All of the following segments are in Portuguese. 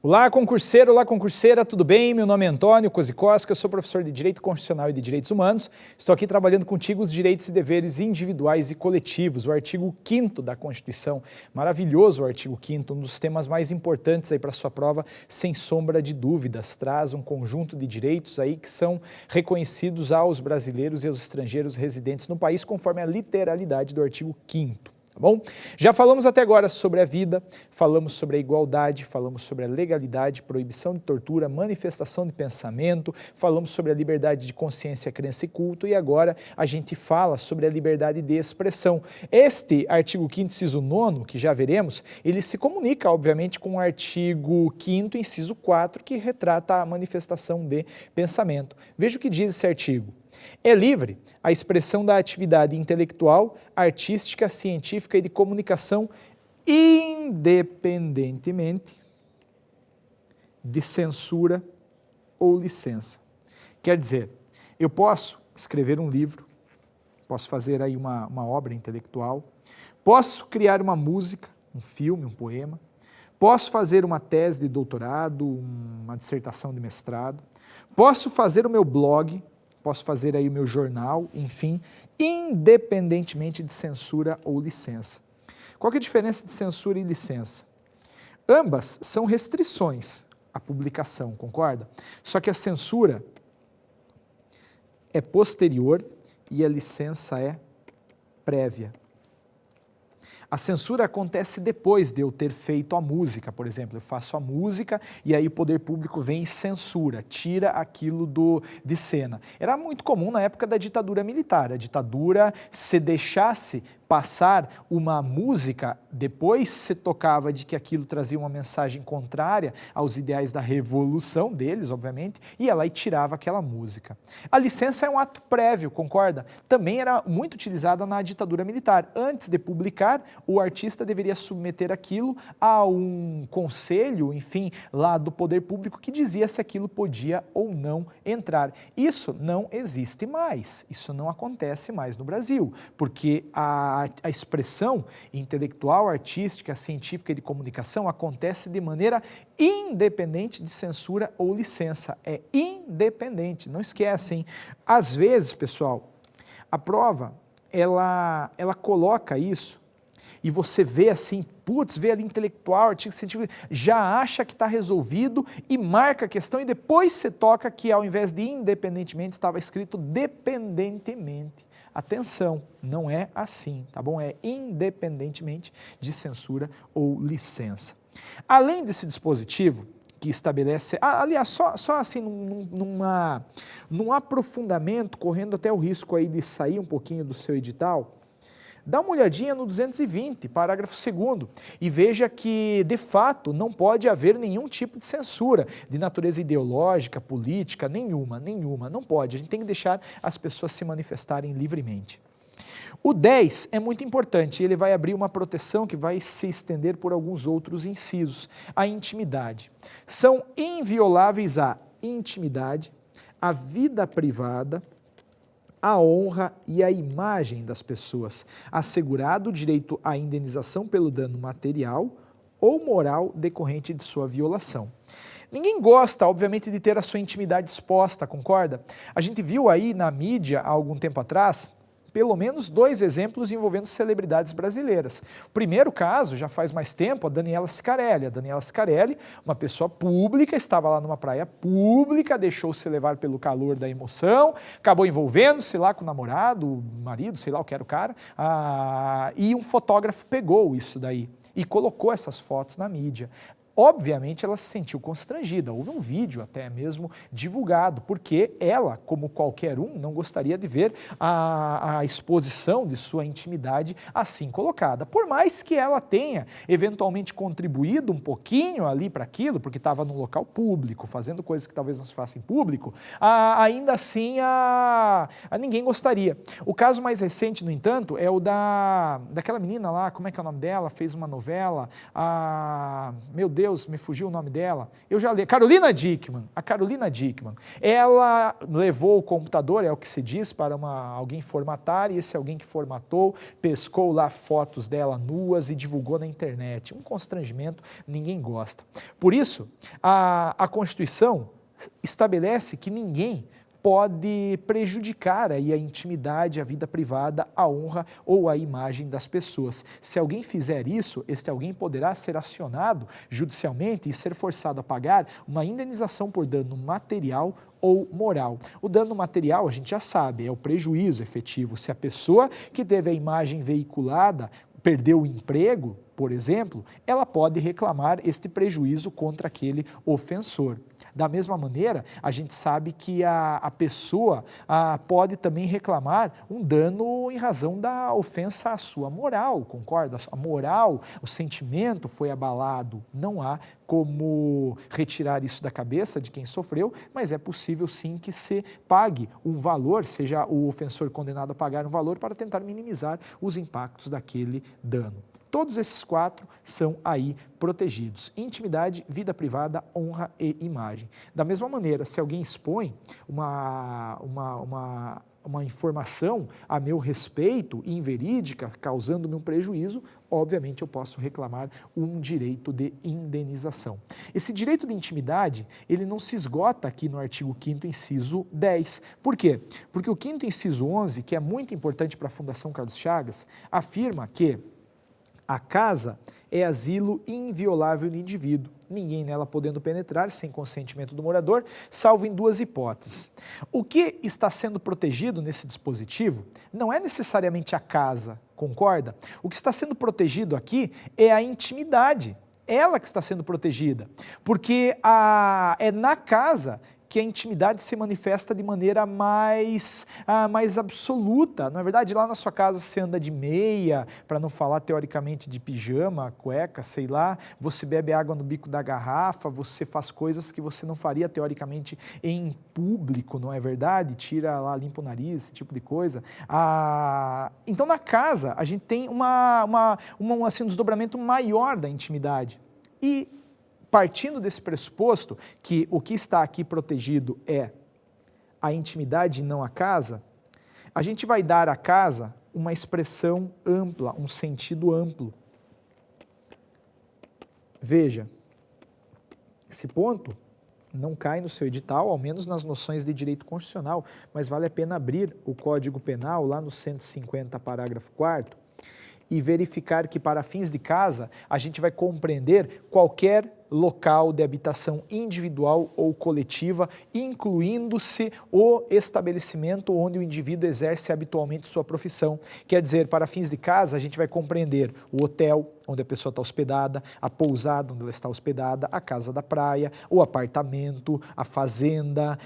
Olá concurseira, tudo bem? Meu nome é Antônio Kozikowski, eu sou professor de Direito Constitucional e de Direitos Humanos. Estou aqui trabalhando contigo os direitos e deveres individuais e coletivos, o artigo 5º da Constituição. Maravilhoso o artigo 5º, um dos temas mais importantes aí para a sua prova, sem sombra de dúvidas. Traz um conjunto de direitos aí que são reconhecidos aos brasileiros e aos estrangeiros residentes no país, conforme a literalidade do artigo 5º. Tá bom? Já falamos até agora sobre a vida, falamos sobre a igualdade, falamos sobre a legalidade, proibição de tortura, manifestação de pensamento, falamos sobre a liberdade de consciência, crença e culto e agora a gente fala sobre a liberdade de expressão. Este artigo 5º, inciso 9º, que já veremos, ele se comunica, obviamente, com o artigo 5º, inciso 4º, que retrata a manifestação de pensamento. Veja o que diz esse artigo. É livre a expressão da atividade intelectual, artística, científica e de comunicação, independentemente de censura ou licença. Quer dizer, eu posso escrever um livro, posso fazer aí uma obra intelectual, posso criar uma música, um filme, um poema, posso fazer uma tese de doutorado, uma dissertação de mestrado, posso fazer o meu blog, posso fazer aí o meu jornal, enfim, independentemente de censura ou licença. Qual que é a diferença de censura e licença? Ambas são restrições à publicação, concorda? Só que a censura é posterior e a licença é prévia. A censura acontece depois de eu ter feito a música, por exemplo, eu faço a música e aí o poder público vem e censura, tira aquilo de cena. Era muito comum na época da ditadura militar, a ditadura, se deixasse passar uma música, depois se tocava de que aquilo trazia uma mensagem contrária aos ideais da revolução deles, obviamente, e ela tirava aquela música. A licença é um ato prévio, concorda? Também era muito utilizada na ditadura militar. Antes de publicar, o artista deveria submeter aquilo a um conselho, enfim, lá do poder público que dizia se aquilo podia ou não entrar. Isso não existe mais, isso não acontece mais no Brasil, porque a expressão intelectual, artística, científica e de comunicação acontece de maneira independente de censura ou licença. É independente, não esquece, hein? Às vezes, pessoal, a prova, ela coloca isso e você vê assim, putz, vê ali intelectual, artigo científico, já acha que está resolvido e marca a questão e depois você toca que ao invés de independentemente estava escrito dependentemente. Atenção, não é assim, tá bom? É independentemente de censura ou licença. Além desse dispositivo que estabelece, aliás, só assim num aprofundamento, correndo até o risco aí de sair um pouquinho do seu edital, dá uma olhadinha no 220, parágrafo 2º, e veja que, de fato, não pode haver nenhum tipo de censura de natureza ideológica, política, nenhuma, não pode. A gente tem que deixar as pessoas se manifestarem livremente. O 10 é muito importante, ele vai abrir uma proteção que vai se estender por alguns outros incisos. A intimidade. São invioláveis a intimidade, a vida privada, a honra e a imagem das pessoas, assegurado o direito à indenização pelo dano material ou moral decorrente de sua violação. Ninguém gosta, obviamente, de ter a sua intimidade exposta, concorda? A gente viu aí na mídia, há algum tempo atrás, pelo menos 2 exemplos envolvendo celebridades brasileiras. O primeiro caso, já faz mais tempo, a Daniela Scarelli. A Daniela Scarelli, uma pessoa pública, estava lá numa praia pública, deixou-se levar pelo calor da emoção, acabou envolvendo-se lá com o namorado, o marido, sei lá o que era o cara, e um fotógrafo pegou isso daí e colocou essas fotos na mídia. Obviamente ela se sentiu constrangida, houve um vídeo até mesmo divulgado, porque ela, como qualquer um, não gostaria de ver a exposição de sua intimidade assim colocada. Por mais que ela tenha eventualmente contribuído um pouquinho ali para aquilo, porque estava num local público, fazendo coisas que talvez não se façam em público, ainda assim ninguém gostaria. O caso mais recente, no entanto, é o daquela menina lá, como é que é o nome dela? Fez uma novela, meu Deus, Deus, me fugiu o nome dela, eu já li, Carolina Dickmann, a Carolina Dickmann, ela levou o computador, é o que se diz, para alguém formatar, e esse alguém que formatou, pescou lá fotos dela nuas e divulgou na internet. Um constrangimento, ninguém gosta. Por isso, a Constituição estabelece que ninguém pode prejudicar aí a intimidade, a vida privada, a honra ou a imagem das pessoas. Se alguém fizer isso, este alguém poderá ser acionado judicialmente e ser forçado a pagar uma indenização por dano material ou moral. O dano material, a gente já sabe, é o prejuízo efetivo. Se a pessoa que teve a imagem veiculada perdeu o emprego, por exemplo, ela pode reclamar este prejuízo contra aquele ofensor. Da mesma maneira, a gente sabe que a pessoa pode também reclamar um dano em razão da ofensa à sua moral, concorda? A moral, o sentimento foi abalado. Não há como retirar isso da cabeça de quem sofreu, mas é possível sim que se pague um valor, seja o ofensor condenado a pagar um valor para tentar minimizar os impactos daquele dano. Todos esses 4 são aí protegidos. Intimidade, vida privada, honra e imagem. Da mesma maneira, se alguém expõe uma informação a meu respeito, inverídica, causando-me um prejuízo, obviamente eu posso reclamar um direito de indenização. Esse direito de intimidade, ele não se esgota aqui no artigo 5º, inciso 10. Por quê? Porque o 5º, inciso 11, que é muito importante para a Fundação Carlos Chagas, afirma que a casa é asilo inviolável do indivíduo, ninguém nela podendo penetrar sem consentimento do morador, salvo em 2 hipóteses. O que está sendo protegido nesse dispositivo não é necessariamente a casa, concorda? O que está sendo protegido aqui é a intimidade, ela que está sendo protegida, porque é na casa que a intimidade se manifesta de maneira mais absoluta. Na verdade, lá na sua casa você anda de meia, para não falar teoricamente de pijama, cueca, sei lá, você bebe água no bico da garrafa, você faz coisas que você não faria teoricamente em público, não é verdade? Tira lá, limpa o nariz, esse tipo de coisa. Então, na casa, a gente tem um desdobramento maior da intimidade. E partindo desse pressuposto que o que está aqui protegido é a intimidade e não a casa, a gente vai dar à casa uma expressão ampla, um sentido amplo. Veja, esse ponto não cai no seu edital, ao menos nas noções de direito constitucional, mas vale a pena abrir o Código Penal, lá no 150, parágrafo 4º, e verificar que para fins de casa a gente vai compreender qualquer local de habitação individual ou coletiva, incluindo-se o estabelecimento onde o indivíduo exerce habitualmente sua profissão. Quer dizer, para fins de casa, a gente vai compreender o hotel, onde a pessoa está hospedada, a pousada, onde ela está hospedada, a casa da praia, o apartamento, a fazenda,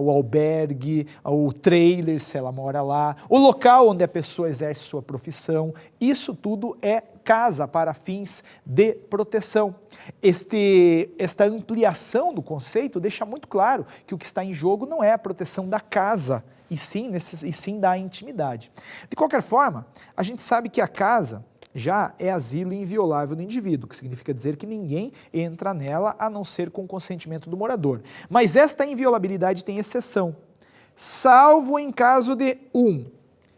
o albergue, o trailer, se ela mora lá, o local onde a pessoa exerce sua profissão. Isso tudo é casa para fins de proteção. Esta ampliação do conceito deixa muito claro que o que está em jogo não é a proteção da casa, e sim da intimidade. De qualquer forma, a gente sabe que a casa já é asilo inviolável do indivíduo, que significa dizer que ninguém entra nela a não ser com consentimento do morador. Mas esta inviolabilidade tem exceção, salvo em caso de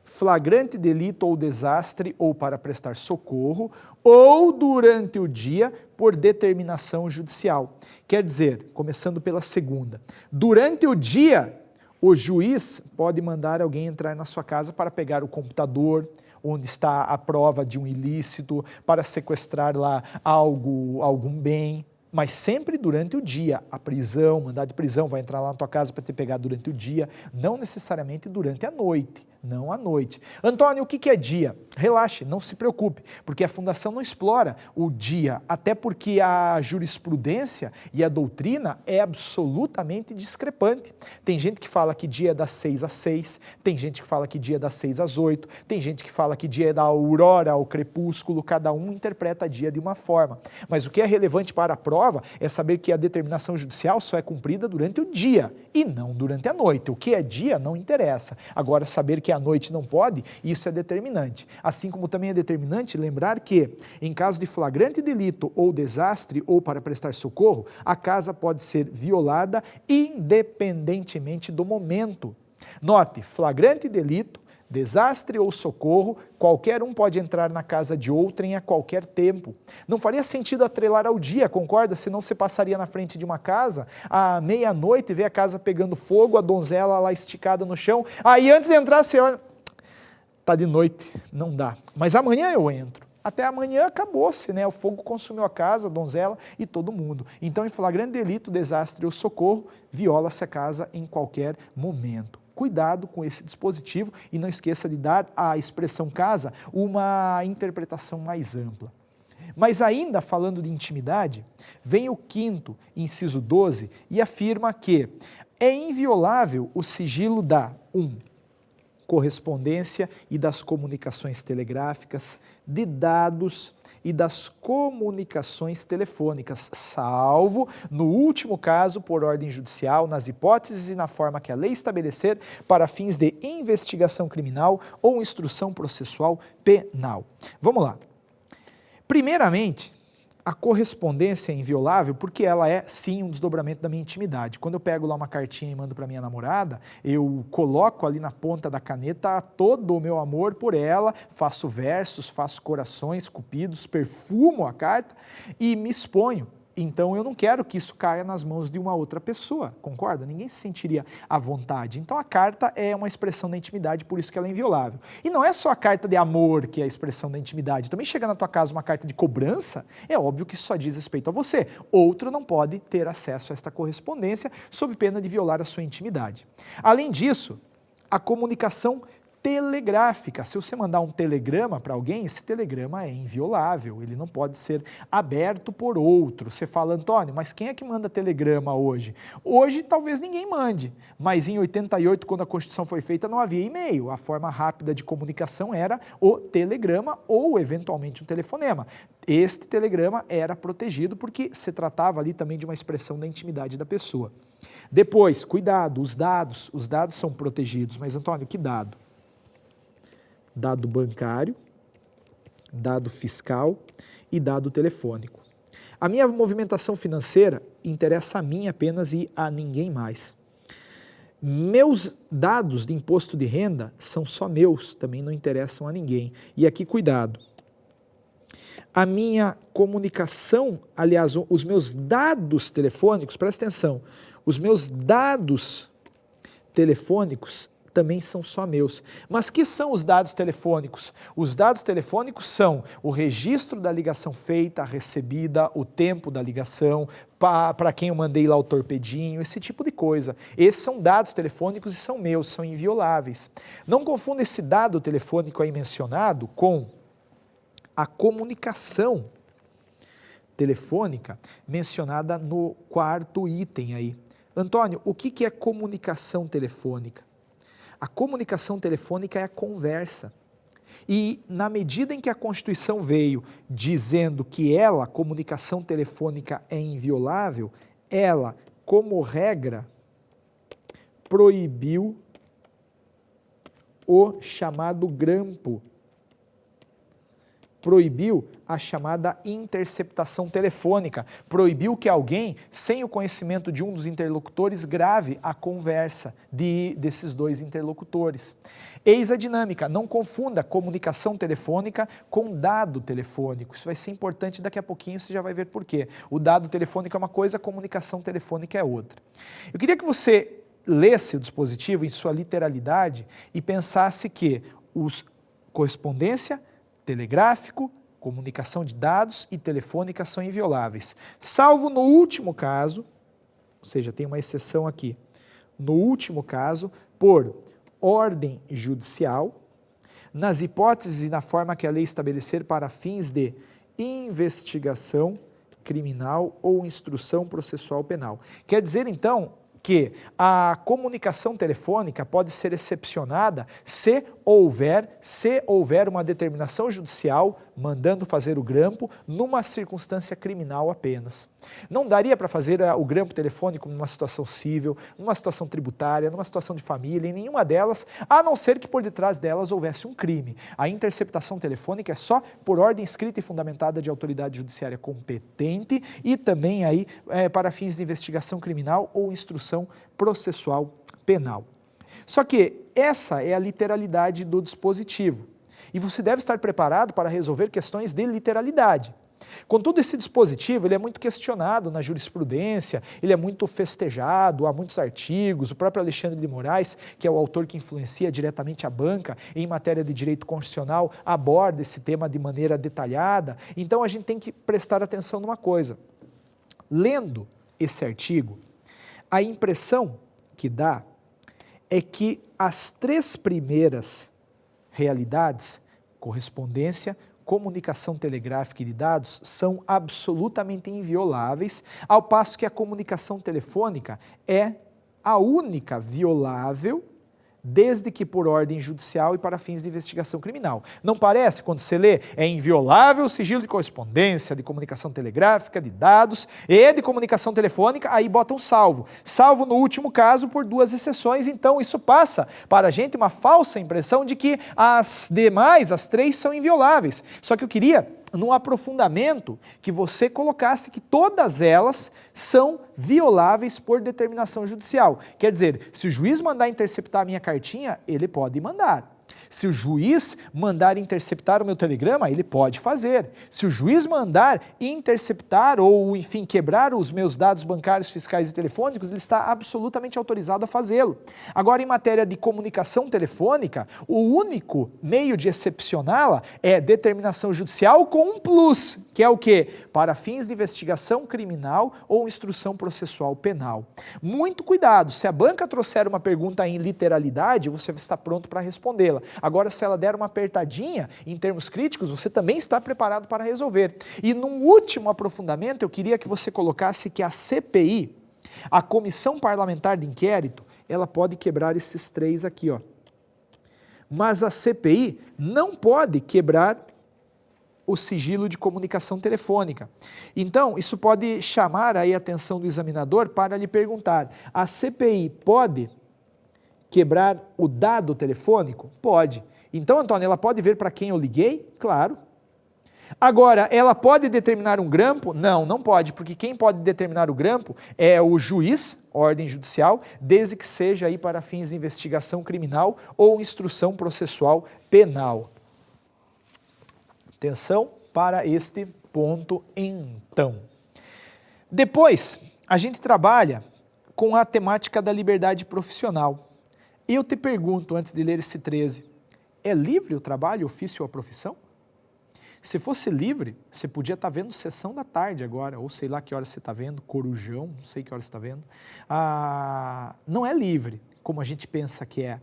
flagrante delito ou desastre, ou para prestar socorro, ou durante o dia por determinação judicial. Quer dizer, começando pela segunda, durante o dia, o juiz pode mandar alguém entrar na sua casa para pegar o computador, onde está a prova de um ilícito, para sequestrar lá algum bem, mas sempre durante o dia. A prisão, mandado de prisão, vai entrar lá na tua casa para te pegar durante o dia, não necessariamente durante a noite. Não à noite. Antônio, o que é dia? Relaxe, não se preocupe, porque a Fundação não explora o dia, até porque a jurisprudência e a doutrina é absolutamente discrepante. Tem gente que fala que dia é das 6 às 6, tem gente que fala que dia é das 6 às 8, tem gente que fala que dia é da aurora ao crepúsculo, cada um interpreta dia de uma forma. Mas o que é relevante para a prova é saber que a determinação judicial só é cumprida durante o dia e não durante a noite. O que é dia não interessa. Agora, saber que porque à noite não pode, isso é determinante. Assim como também é determinante lembrar que, em caso de flagrante delito ou desastre ou para prestar socorro, a casa pode ser violada independentemente do momento. Note, flagrante delito, desastre ou socorro, qualquer um pode entrar na casa de outrem a qualquer tempo. Não faria sentido atrelar ao dia, concorda? Senão você passaria na frente de uma casa, à meia-noite, vê a casa pegando fogo, a donzela lá esticada no chão, aí antes de entrar você olha, tá de noite, não dá. Mas amanhã eu entro. Até amanhã acabou-se, né? O fogo consumiu a casa, a donzela e todo mundo. Então, em flagrante delito, desastre ou socorro, viola-se a casa em qualquer momento. Cuidado com esse dispositivo e não esqueça de dar à expressão casa uma interpretação mais ampla. Mas ainda falando de intimidade, vem o quinto, inciso 12, e afirma que é inviolável o sigilo da 1. Correspondência e das comunicações telegráficas, de dados e das comunicações telefônicas, salvo, no último caso, por ordem judicial, nas hipóteses e na forma que a lei estabelecer para fins de investigação criminal ou instrução processual penal. Vamos lá. Primeiramente, a correspondência é inviolável porque ela é, sim, um desdobramento da minha intimidade. Quando eu pego lá uma cartinha e mando para minha namorada, eu coloco ali na ponta da caneta todo o meu amor por ela, faço versos, faço corações, cupidos, perfumo a carta e me exponho. Então eu não quero que isso caia nas mãos de uma outra pessoa, concorda? Ninguém se sentiria à vontade. Então a carta é uma expressão da intimidade, por isso que ela é inviolável. E não é só a carta de amor que é a expressão da intimidade. Também chega na tua casa uma carta de cobrança, é óbvio que isso só diz respeito a você. Outro não pode ter acesso a esta correspondência sob pena de violar a sua intimidade. Além disso, a comunicação telegráfica. Se você mandar um telegrama para alguém, esse telegrama é inviolável, ele não pode ser aberto por outro. Você fala, Antônio, mas quem é que manda telegrama hoje? Hoje talvez ninguém mande, mas em 88, quando a Constituição foi feita, não havia e-mail. A forma rápida de comunicação era o telegrama ou, eventualmente, um telefonema. Este telegrama era protegido porque se tratava ali também de uma expressão da intimidade da pessoa. Depois, cuidado, os dados são protegidos, mas Antônio, que dado? Dado bancário, dado fiscal e dado telefônico. A minha movimentação financeira interessa a mim apenas e a ninguém mais. Meus dados de imposto de renda são só meus, também não interessam a ninguém. E aqui, cuidado. A minha comunicação, aliás, os meus dados telefônicos, presta atenção, os meus dados telefônicos também são só meus. Mas que são os dados telefônicos? Os dados telefônicos são o registro da ligação feita, recebida, o tempo da ligação, para quem eu mandei lá o torpedinho, esse tipo de coisa. Esses são dados telefônicos e são meus, são invioláveis. Não confunda esse dado telefônico aí mencionado com a comunicação telefônica mencionada no quarto item aí. Antônio, o que é comunicação telefônica? A comunicação telefônica é a conversa. E na medida em que a Constituição veio dizendo que ela, comunicação telefônica, é inviolável, ela, como regra, proibiu o chamado grampo. Proibiu a chamada interceptação telefônica, proibiu que alguém, sem o conhecimento de um dos interlocutores, grave a conversa desses dois interlocutores. Eis a dinâmica, não confunda comunicação telefônica com dado telefônico. Isso vai ser importante, daqui a pouquinho você já vai ver por quê. O dado telefônico é uma coisa, a comunicação telefônica é outra. Eu queria que você lesse o dispositivo em sua literalidade e pensasse que correspondência, telegráfico, comunicação de dados e telefônica são invioláveis, salvo no último caso, ou seja, tem uma exceção aqui, no último caso, por ordem judicial, nas hipóteses e na forma que a lei estabelecer para fins de investigação criminal ou instrução processual penal. Quer dizer, então, que a comunicação telefônica pode ser excepcionada se houver uma determinação judicial mandando fazer o grampo numa circunstância criminal apenas. Não daria para fazer o grampo telefônico numa situação civil, numa situação tributária, numa situação de família, em nenhuma delas, a não ser que por detrás delas houvesse um crime. A interceptação telefônica é só por ordem escrita e fundamentada de autoridade judiciária competente e também aí para fins de investigação criminal ou instrução processual penal. Só que essa é a literalidade do dispositivo e você deve estar preparado para resolver questões de literalidade. Contudo, esse dispositivo ele é muito questionado na jurisprudência, ele é muito festejado, há muitos artigos, o próprio Alexandre de Moraes, que é o autor que influencia diretamente a banca em matéria de direito constitucional, aborda esse tema de maneira detalhada. Então a gente tem que prestar atenção numa coisa. Lendo esse artigo, a impressão que dá é que as três primeiras realidades, correspondência, comunicação telegráfica e de dados, são absolutamente invioláveis, ao passo que a comunicação telefônica é a única violável, desde que por ordem judicial e para fins de investigação criminal. Não parece, quando você lê, é inviolável o sigilo de correspondência, de comunicação telegráfica, de dados e de comunicação telefônica, aí botam salvo. Salvo no último caso por duas exceções, então isso passa para a gente uma falsa impressão de que as demais, as três, são invioláveis. Só que eu queria, num aprofundamento, que você colocasse que todas elas são violáveis por determinação judicial. Quer dizer, se o juiz mandar interceptar a minha cartinha, ele pode mandar. Se o juiz mandar interceptar o meu telegrama, ele pode fazer. Se o juiz mandar interceptar ou, enfim, quebrar os meus dados bancários, fiscais e telefônicos, ele está absolutamente autorizado a fazê-lo. Agora, em matéria de comunicação telefônica, o único meio de excepcioná-la é determinação judicial com um plus, que é o quê? Para fins de investigação criminal ou instrução processual penal. Muito cuidado, se a banca trouxer uma pergunta em literalidade, você está pronto para respondê-la. Agora, se ela der uma apertadinha em termos críticos, você também está preparado para resolver. E num último aprofundamento, eu queria que você colocasse que a CPI, a Comissão Parlamentar de Inquérito, ela pode quebrar esses três aqui, ó. Mas a CPI não pode quebrar o sigilo de comunicação telefônica. Então, isso pode chamar aí a atenção do examinador para lhe perguntar, a CPI pode quebrar o dado telefônico? Pode. Então, Antônio, ela pode ver para quem eu liguei? Claro. Agora, ela pode determinar um grampo? Não, não pode, porque quem pode determinar o grampo é o juiz, ordem judicial, desde que seja aí para fins de investigação criminal ou instrução processual penal. Atenção para este ponto, então. Depois, a gente trabalha com a temática da liberdade profissional. Eu te pergunto, antes de ler esse 13, é livre o trabalho, ofício ou a profissão? Se fosse livre, você podia estar vendo Sessão da Tarde agora, ou sei lá que hora você está vendo, Corujão, não sei que hora você está vendo. Não é livre, como a gente pensa que é.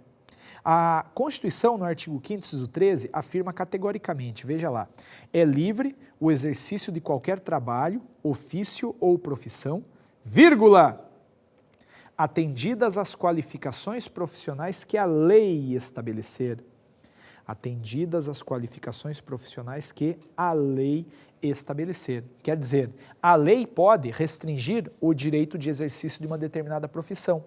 A Constituição, no artigo 5º, inciso 13, afirma categoricamente, veja lá, é livre o exercício de qualquer trabalho, ofício ou profissão, vírgula, atendidas as qualificações profissionais que a lei estabelecer. Atendidas as qualificações profissionais que a lei estabelecer. Quer dizer, a lei pode restringir o direito de exercício de uma determinada profissão.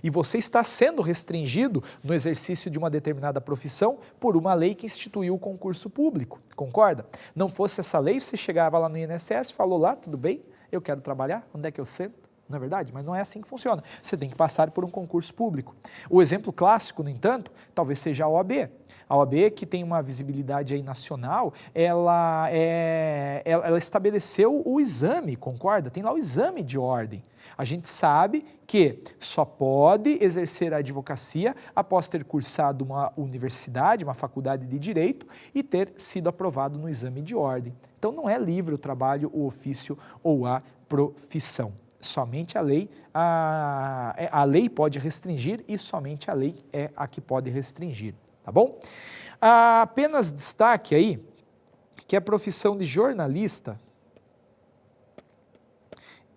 E você está sendo restringido no exercício de uma determinada profissão por uma lei que instituiu o concurso público. Concorda? Não fosse essa lei, você chegava lá no INSS, falou lá, tudo bem, eu quero trabalhar, onde é que eu sento? Não é verdade? Mas não é assim que funciona. Você tem que passar por um concurso público. O exemplo clássico, no entanto, talvez seja a OAB. A OAB, que tem uma visibilidade aí nacional, ela estabeleceu o exame, concorda? Tem lá o exame de ordem. A gente sabe que só pode exercer a advocacia após ter cursado uma universidade, uma faculdade de direito e ter sido aprovado no exame de ordem. Então não é livre o trabalho, o ofício ou a profissão. Somente a lei pode restringir e somente a lei é a que pode restringir, tá bom? Apenas destaque aí que a profissão de jornalista,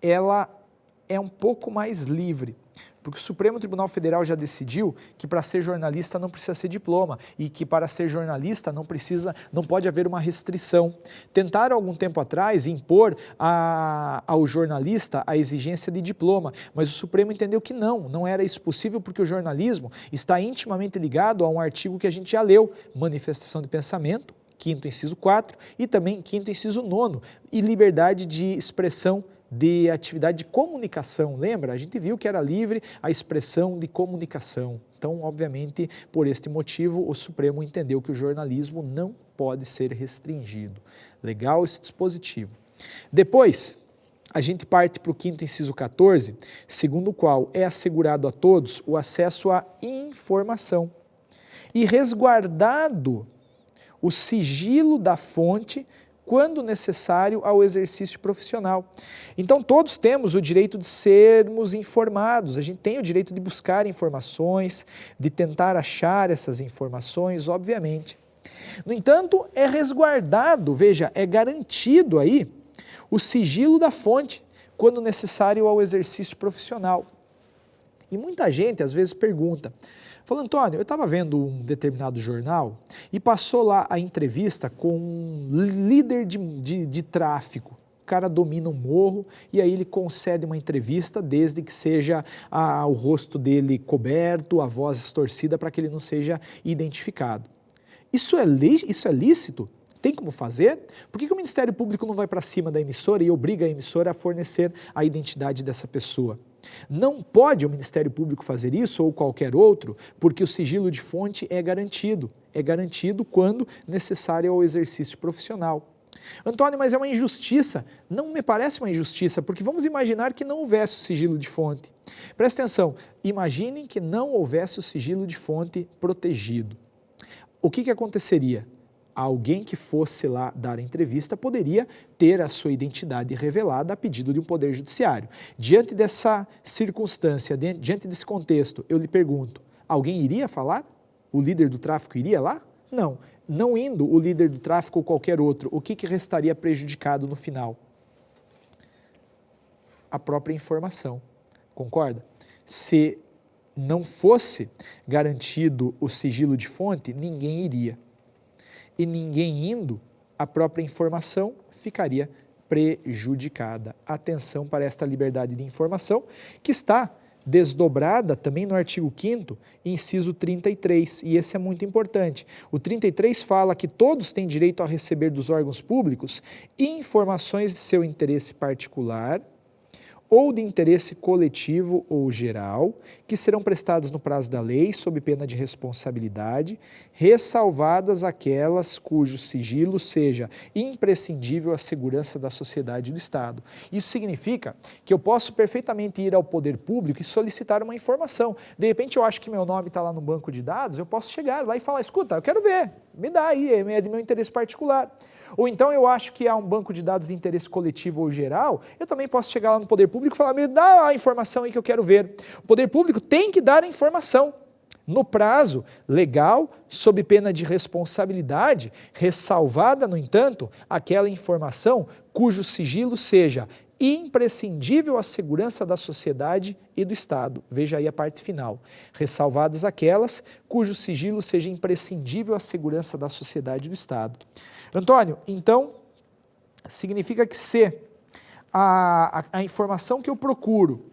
ela é um pouco mais livre, Porque o Supremo Tribunal Federal já decidiu que para ser jornalista não precisa ser diploma e que para ser jornalista não pode haver uma restrição. Tentaram algum tempo atrás impor ao jornalista a exigência de diploma, mas o Supremo entendeu que não era isso possível porque o jornalismo está intimamente ligado a um artigo que a gente já leu, manifestação de pensamento, 5º inciso 4, e também 5º inciso 9, e liberdade de expressão de atividade de comunicação. Lembra? A gente viu que era livre a expressão de comunicação. Então, obviamente, por este motivo, o Supremo entendeu que o jornalismo não pode ser restringido. Legal esse dispositivo. Depois, a gente parte para o 5º inciso 14, segundo o qual é assegurado a todos o acesso à informação e resguardado o sigilo da fonte quando necessário ao exercício profissional. Então todos temos o direito de sermos informados, a gente tem o direito de buscar informações, de tentar achar essas informações, obviamente. No entanto, é resguardado, veja, é garantido aí o sigilo da fonte quando necessário ao exercício profissional. E muita gente às vezes pergunta, falou, Antônio, eu estava vendo um determinado jornal e passou lá a entrevista com um líder de tráfico. O cara domina um morro e aí ele concede uma entrevista desde que seja o rosto dele coberto, a voz distorcida para que ele não seja identificado. Isso é lícito? Tem como fazer? Por que o Ministério Público não vai para cima da emissora e obriga a emissora a fornecer a identidade dessa pessoa? Não pode o Ministério Público fazer isso ou qualquer outro, porque o sigilo de fonte é garantido quando necessário ao exercício profissional. Antônio, mas é uma injustiça. Não me parece uma injustiça, porque vamos imaginar que não houvesse o sigilo de fonte. Presta atenção, imaginem que não houvesse o sigilo de fonte protegido. O que aconteceria? Alguém que fosse lá dar a entrevista poderia ter a sua identidade revelada a pedido de um poder judiciário. Diante dessa circunstância, diante desse contexto, eu lhe pergunto, alguém iria falar? O líder do tráfico iria lá? Não. Não indo o líder do tráfico ou qualquer outro, o que restaria prejudicado no final? A própria informação. Concorda? Se não fosse garantido o sigilo de fonte, ninguém iria. E ninguém indo, a própria informação ficaria prejudicada. Atenção para esta liberdade de informação, que está desdobrada também no artigo 5º, inciso 33, e esse é muito importante. O 33 fala que todos têm direito a receber dos órgãos públicos informações de seu interesse particular ou de interesse coletivo ou geral, que serão prestadas no prazo da lei, sob pena de responsabilidade, ressalvadas aquelas cujo sigilo seja imprescindível à segurança da sociedade e do Estado. Isso significa que eu posso perfeitamente ir ao poder público e solicitar uma informação. De repente eu acho que meu nome está lá no banco de dados, eu posso chegar lá e falar, escuta, eu quero ver, me dá aí, é de meu interesse particular. Ou então eu acho que há um banco de dados de interesse coletivo ou geral, eu também posso chegar lá no poder público e falar, me dá a informação aí que eu quero ver. O poder público tem que dar a informação no prazo legal, sob pena de responsabilidade, ressalvada, no entanto, aquela informação cujo sigilo seja imprescindível à segurança da sociedade e do Estado. Veja aí a parte final. Ressalvadas aquelas cujo sigilo seja imprescindível à segurança da sociedade e do Estado. Antônio, então, significa que se a informação que eu procuro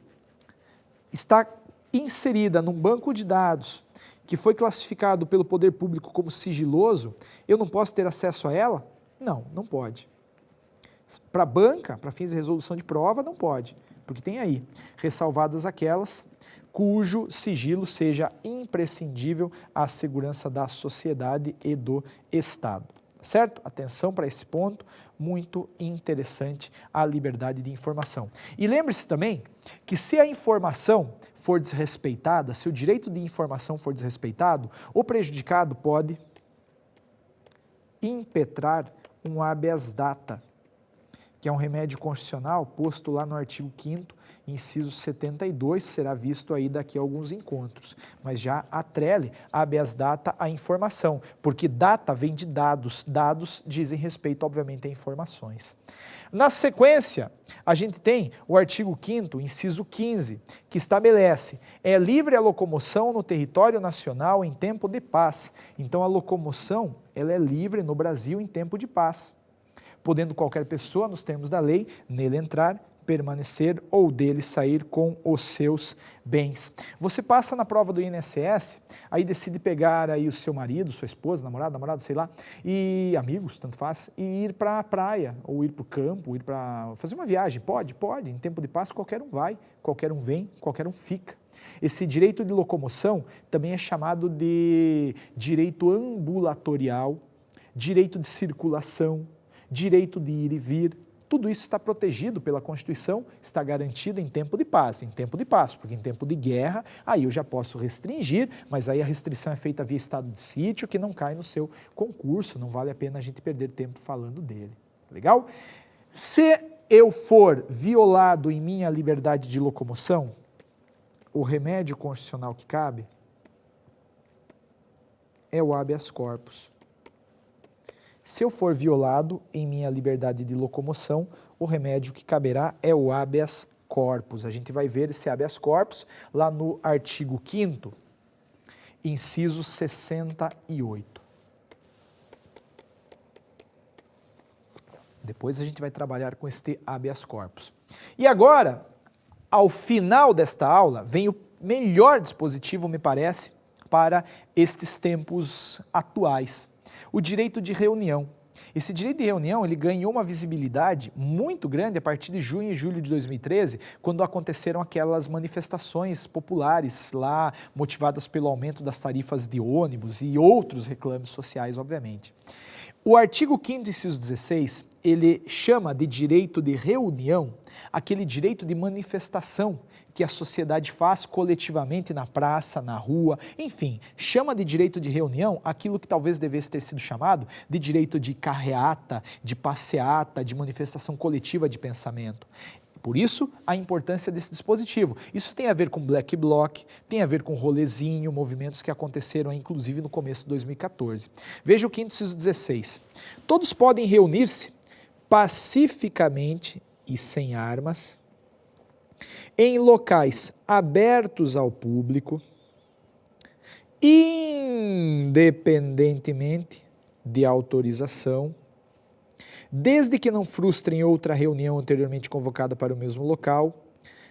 está inserida num banco de dados que foi classificado pelo poder público como sigiloso, eu não posso ter acesso a ela? Não, não pode. Para a banca, para fins de resolução de prova, não pode, porque tem aí, ressalvadas aquelas cujo sigilo seja imprescindível à segurança da sociedade e do Estado. Certo? Atenção para esse ponto, muito interessante, a liberdade de informação. E lembre-se também que se a informação for desrespeitada, se o direito de informação for desrespeitado, o prejudicado pode impetrar um habeas data, que é um remédio constitucional posto lá no artigo 5º, inciso 72, será visto aí daqui a alguns encontros, mas já atrele habeas data à informação, porque data vem de dados, dados dizem respeito, obviamente, a informações. Na sequência, a gente tem o artigo 5º, inciso 15, que estabelece, é livre a locomoção no território nacional em tempo de paz. Então, a locomoção, ela é livre no Brasil em tempo de paz, podendo qualquer pessoa, nos termos da lei, nele entrar, permanecer ou dele sair com os seus bens. Você passa na prova do INSS, aí decide pegar aí o seu marido, sua esposa, namorado, sei lá, e amigos, tanto faz, e ir para a praia, ou ir para o campo, ir para fazer uma viagem. Pode, em tempo de paz qualquer um vai, qualquer um vem, qualquer um fica. Esse direito de locomoção também é chamado de direito ambulatorial, direito de circulação, direito de ir e vir. Tudo isso está protegido pela Constituição, está garantido em tempo de paz, porque em tempo de guerra, aí eu já posso restringir, mas aí a restrição é feita via estado de sítio, que não cai no seu concurso, não vale a pena a gente perder tempo falando dele. Legal? Se eu for violado em minha liberdade de locomoção, o remédio constitucional que cabe é o habeas corpus. Se eu for violado em minha liberdade de locomoção, o remédio que caberá é o habeas corpus. A gente vai ver esse habeas corpus lá no artigo 5º, inciso 68. Depois a gente vai trabalhar com este habeas corpus. E agora, ao final desta aula, vem o melhor dispositivo, me parece, para estes tempos atuais. O direito de reunião. Esse direito de reunião ele ganhou uma visibilidade muito grande a partir de junho e julho de 2013, quando aconteceram aquelas manifestações populares lá, motivadas pelo aumento das tarifas de ônibus e outros reclames sociais, obviamente. O artigo 5º, inciso 16, ele chama de direito de reunião aquele direito de manifestação que a sociedade faz coletivamente na praça, na rua, enfim, chama de direito de reunião aquilo que talvez devesse ter sido chamado de direito de carreata, de passeata, de manifestação coletiva de pensamento. Por isso, a importância desse dispositivo. Isso tem a ver com Black Bloc, tem a ver com rolezinho, movimentos que aconteceram inclusive no começo de 2014. Veja o 5º, inciso 16. Todos podem reunir-se pacificamente e sem armas, em locais abertos ao público, independentemente de autorização, desde que não frustrem outra reunião anteriormente convocada para o mesmo local,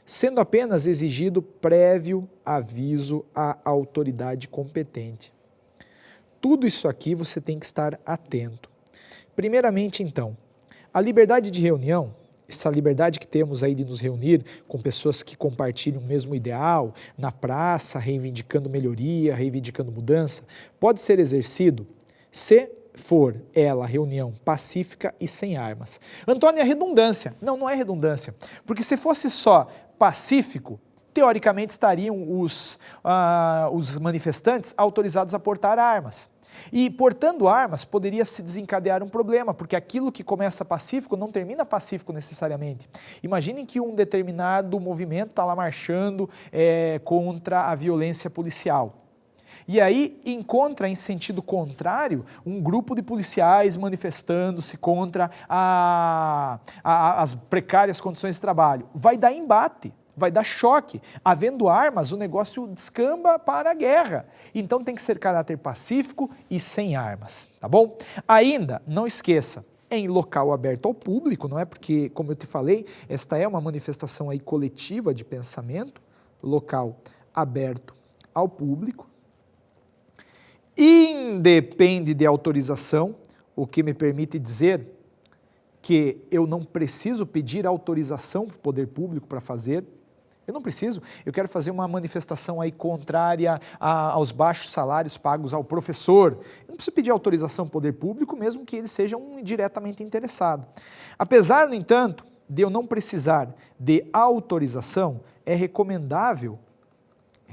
sendo apenas exigido prévio aviso à autoridade competente. Tudo isso aqui você tem que estar atento. Primeiramente, então, a liberdade de reunião, essa liberdade que temos aí de nos reunir com pessoas que compartilham o mesmo ideal, na praça, reivindicando melhoria, reivindicando mudança, pode ser exercido se for ela reunião pacífica e sem armas. Antônio, é redundância. Não, não é redundância, porque se fosse só pacífico, teoricamente estariam os manifestantes autorizados a portar armas. E, portando armas, poderia se desencadear um problema, porque aquilo que começa pacífico não termina pacífico necessariamente. Imaginem que um determinado movimento está lá marchando contra a violência policial. E aí encontra em sentido contrário um grupo de policiais manifestando-se contra as precárias condições de trabalho. Vai dar embate. Vai dar choque. Havendo armas, o negócio descamba para a guerra. Então tem que ser caráter pacífico e sem armas, tá bom? Ainda, não esqueça, em local aberto ao público, não é? Porque, como eu te falei, esta é uma manifestação aí coletiva de pensamento, local aberto ao público, independe de autorização, o que me permite dizer que eu não preciso pedir autorização para o poder público para fazer. Eu não preciso, eu quero fazer uma manifestação aí contrária aos baixos salários pagos ao professor. Eu não preciso pedir autorização ao poder público, mesmo que ele seja um diretamente interessado. Apesar, no entanto, de eu não precisar de autorização, é recomendável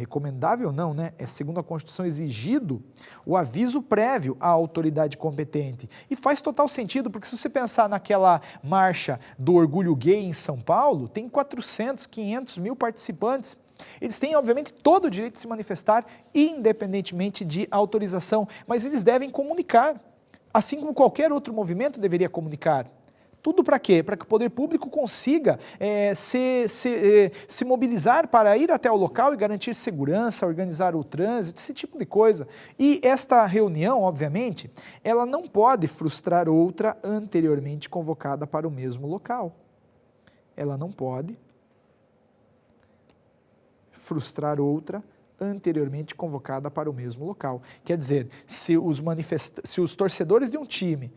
recomendável não, né? É segundo a Constituição exigido o aviso prévio à autoridade competente. E faz total sentido, porque se você pensar naquela marcha do orgulho gay em São Paulo, tem 400, 500 mil participantes. Eles têm, obviamente, todo o direito de se manifestar, independentemente de autorização, mas eles devem comunicar, assim como qualquer outro movimento deveria comunicar. Tudo para quê? Para que o poder público consiga se mobilizar para ir até o local e garantir segurança, organizar o trânsito, esse tipo de coisa. E esta reunião, obviamente, ela não pode frustrar outra anteriormente convocada para o mesmo local. Ela não pode frustrar outra anteriormente convocada para o mesmo local. Quer dizer, se os torcedores de um time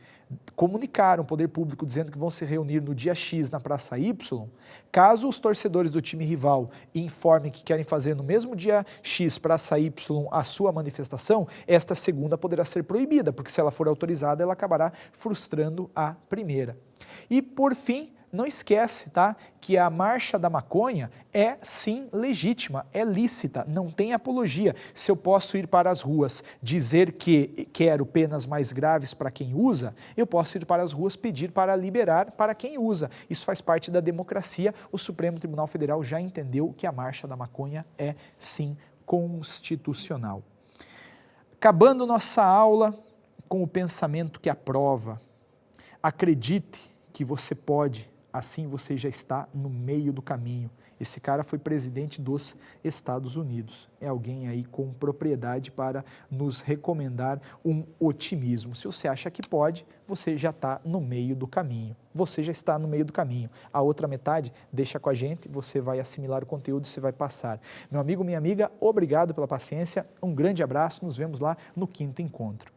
comunicaram ao poder público dizendo que vão se reunir no dia X na Praça Y, caso os torcedores do time rival informem que querem fazer no mesmo dia X, Praça Y, a sua manifestação, esta segunda poderá ser proibida, porque se ela for autorizada, ela acabará frustrando a primeira. E, por fim, não esquece, tá, que a marcha da maconha é sim legítima, é lícita, não tem apologia. Se eu posso ir para as ruas dizer que quero penas mais graves para quem usa, eu posso ir para as ruas pedir para liberar para quem usa. Isso faz parte da democracia. O Supremo Tribunal Federal já entendeu que a marcha da maconha é sim constitucional. Acabando nossa aula com o pensamento que aprova. Acredite que você pode. Assim você já está no meio do caminho. Esse cara foi presidente dos Estados Unidos. É alguém aí com propriedade para nos recomendar um otimismo. Se você acha que pode, você já está no meio do caminho. Você já está no meio do caminho. A outra metade, deixa com a gente, você vai assimilar o conteúdo e você vai passar. Meu amigo, minha amiga, obrigado pela paciência. Um grande abraço, nos vemos lá no 5º encontro.